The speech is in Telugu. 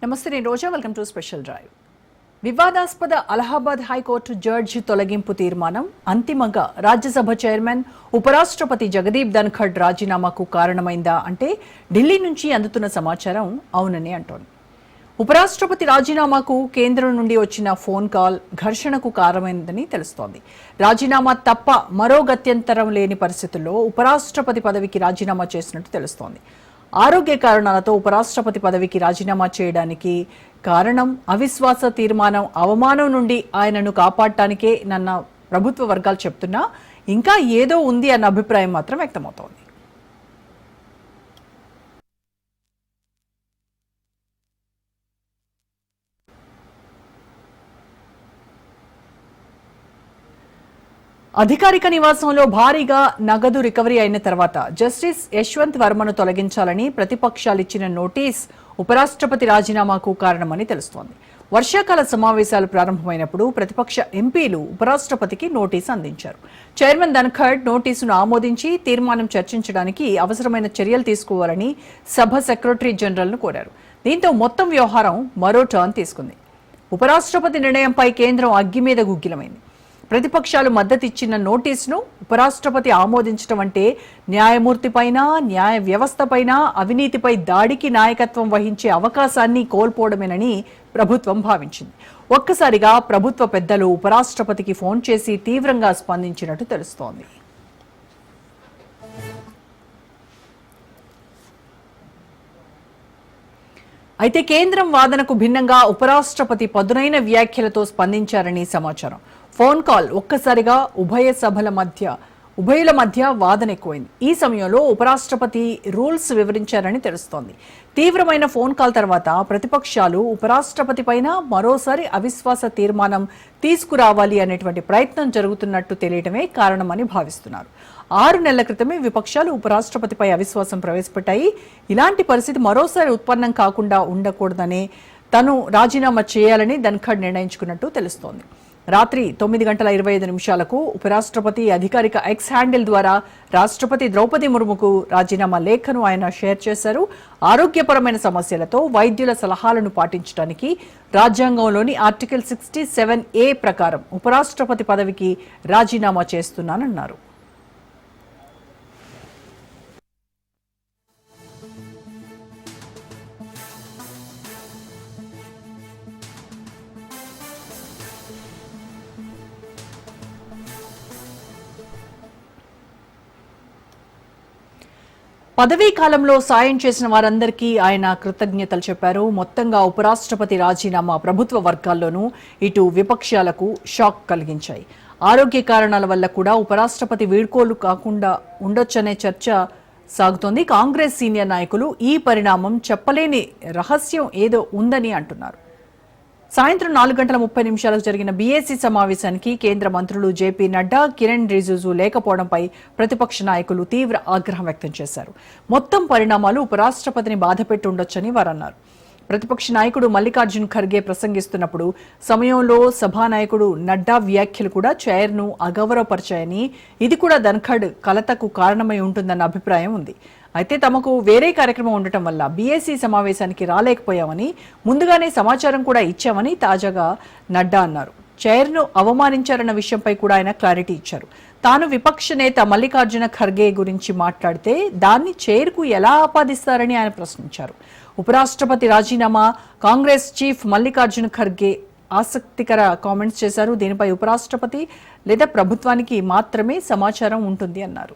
నమస్తే, నేను Roja. Welcome to special drive. వివాదాస్పద అలహాబాద్ హైకోర్టు జడ్జి తొలగింపు తీర్మానం అంతిమంగా రాజ్యసభ చైర్మన్ ఉపరాష్ట్రపతి జగదీప్ ధన్ఖడ్ రాజీనామాకు కారణమైందా అంటే ఢిల్లీ నుంచి అందుతున్న సమాచారం అవునని అంటోంది. ఉపరాష్ట్రపతి రాజీనామాకు కేంద్రం నుండి వచ్చిన ఫోన్ కాల్ ఘర్షణకు కారణమైందని తెలుస్తోంది. రాజీనామా తప్ప మరో గత్యంతరం లేని పరిస్థితుల్లో ఉపరాష్ట్రపతి పదవికి రాజీనామా చేసినట్టు తెలుస్తోంది. ఆరోగ్య కారణాలతో ఉపరాష్ట్రపతి పదవికి రాజీనామా చేయడానికి కారణం అవిశ్వాస తీర్మానం అవమానం నుండి ఆయనను కాపాడటానికే నన్న ప్రభుత్వ వర్గాలు చెప్తున్నా ఇంకా ఏదో ఉంది అన్న అభిప్రాయం మాత్రం వ్యక్తమవుతోంది. అధికారిక నివాసంలో భారీగా నగదు రికవరీ అయిన తర్వాత జస్టిస్ యశ్వంత్ వర్మను తొలగించాలని ప్రతిపక్షాలు ఇచ్చిన నోటీస్ ఉపరాష్ట్రపతి రాజీనామాకు కారణమని తెలుస్తోంది. వర్షాకాల సమావేశాలు ప్రారంభమైనప్పుడు ప్రతిపక్ష ఎంపీలు ఉపరాష్ట్రపతికి నోటీసు అందించారు. చైర్మన్ ధన్ఖడ్ నోటీసును ఆమోదించి తీర్మానం చర్చించడానికి అవసరమైన చర్యలు తీసుకోవాలని సభ సెక్రటరీ జనరల్ను కోరారు. దీంతో మొత్తం వ్యవహారం మరో టర్న్ తీసుకుంది. ఉపరాష్ట్రపతి నిర్ణయంపై కేంద్రం అగ్గి మీద గుగ్గిలమైంది. ప్రతిపక్షాలు మద్దతిచ్చిన నోటీసును ఉపరాష్ట్రపతి ఆమోదించడం అంటే న్యాయమూర్తిపైన, న్యాయ వ్యవస్థపైన అవినీతిపై దాడికి నాయకత్వం వహించే అవకాశాన్ని కోల్పోవడమేనని ప్రభుత్వం భావించింది. ఒక్కసారిగా ప్రభుత్వ పెద్దలు ఉపరాష్ట్రపతికి ఫోన్ చేసి తీవ్రంగా స్పందించినట్టు తెలుస్తోంది. అయితే కేంద్రం వాదనకు భిన్నంగా ఉపరాష్ట్రపతి పదునైన వ్యాఖ్యలతో స్పందించారని సమాచారం. ఫోన్ కాల్ ఒక్కసారిగా ఉభయుల మధ్య వాదన ఎక్కువైంది. ఈ సమయంలో ఉపరాష్ట్రపతి రూల్స్ వివరించారని తెలుస్తోంది. తీవ్రమైన ఫోన్ కాల్ తర్వాత ప్రతిపక్షాలు ఉపరాష్ట్రపతి పైన మరోసారి అవిశ్వాస తీర్మానం తీసుకురావాలి అనేటువంటి ప్రయత్నం జరుగుతున్నట్టు తెలియటమే కారణమని భావిస్తున్నారు. 6 నెలల క్రితమే విపక్షాలు ఉపరాష్ట్రపతిపై అవిశ్వాసం ప్రవేశపెట్టాయి. ఇలాంటి పరిస్థితి మరోసారి ఉత్పన్నం కాకుండా ఉండకూడదనే తను రాజీనామా చేయాలని ధన్ఖడ్ నిర్ణయించుకున్నట్టు తెలుస్తోంది. రాత్రి 9:25 ఉపరాష్ట్రపతి అధికారిక ఎక్స్ హ్యాండిల్ ద్వారా రాష్ట్రపతి ద్రౌపది ముర్ముకు రాజీనామా లేఖను ఆయన షేర్ చేశారు. ఆరోగ్యపరమైన సమస్యలతో వైద్యుల సలహాలను పాటించడానికి రాజ్యాంగంలోని ఆర్టికల్ 67A ప్రకారం ఉపరాష్ట్రపతి పదవికి రాజీనామా చేస్తున్నానన్నారు. పదవీ కాలంలో సాయం చేసిన వారందరికీ ఆయన కృతజ్ఞతలు చెప్పారు. మొత్తంగా ఉపరాష్ట్రపతి రాజీనామా ప్రభుత్వ వర్గాల్లోనూ ఇటు విపక్షాలకు షాక్ కలిగించాయి. ఆరోగ్య కారణాల వల్ల కూడా ఉపరాష్ట్రపతి వీడ్కోలు కాకుండా ఉండొచ్చనే చర్చ సాగుతోంది. కాంగ్రెస్ సీనియర్ నాయకులు ఈ పరిణామం చెప్పలేని రహస్యం ఏదో ఉందని అంటున్నారు. సాయంత్రం 4:30 జరిగిన బీఏసీ సమావేశానికి కేంద్ర మంత్రులు జేపీ నడ్డా, కిరణ్ రిజిజు లేకపోవడంపై ప్రతిపక్ష నాయకులు తీవ్ర ఆగ్రహం వ్యక్తం చేశారు. మొత్తం పరిణామాలు ఉపరాష్ట్రపతిని బాధపెట్టి ఉండొచ్చని వారన్నారు. ప్రతిపక్ష నాయకుడు మల్లికార్జున్ ఖర్గే ప్రసంగిస్తున్నప్పుడు సమయంలో సభానాయకుడు నడ్డా వ్యాఖ్యలు కూడా చైర్ను అగౌరవపరిచాయని, ఇది కూడా ధన్ఖడ్ కలతకు కారణమై ఉంటుందన్న అభిప్రాయం ఉంది. అయితే తమకు వేరే కార్యక్రమం ఉండటం వల్ల బీఏసీ సమావేశానికి రాలేకపోయామని, ముందుగానే సమాచారం కూడా ఇచ్చామని తాజాగా నడ్డా అన్నారు. చైర్ను అవమానించారన్న విషయంపై కూడా ఆయన క్లారిటీ ఇచ్చారు. తాను విపక్ష నేత మల్లికార్జున ఖర్గే గురించి మాట్లాడితే దాన్ని చైర్కు ఎలా ఆపాదిస్తారని ఆయన ప్రశ్నించారు. ఉపరాష్ట్రపతి రాజీనామా, కాంగ్రెస్ చీఫ్ మల్లికార్జున ఖర్గే ఆసక్తికర కామెంట్స్ చేశారు. దీనిపై ఉపరాష్ట్రపతి లేదా ప్రభుత్వానికి మాత్రమే సమాచారం ఉంటుంది అన్నారు.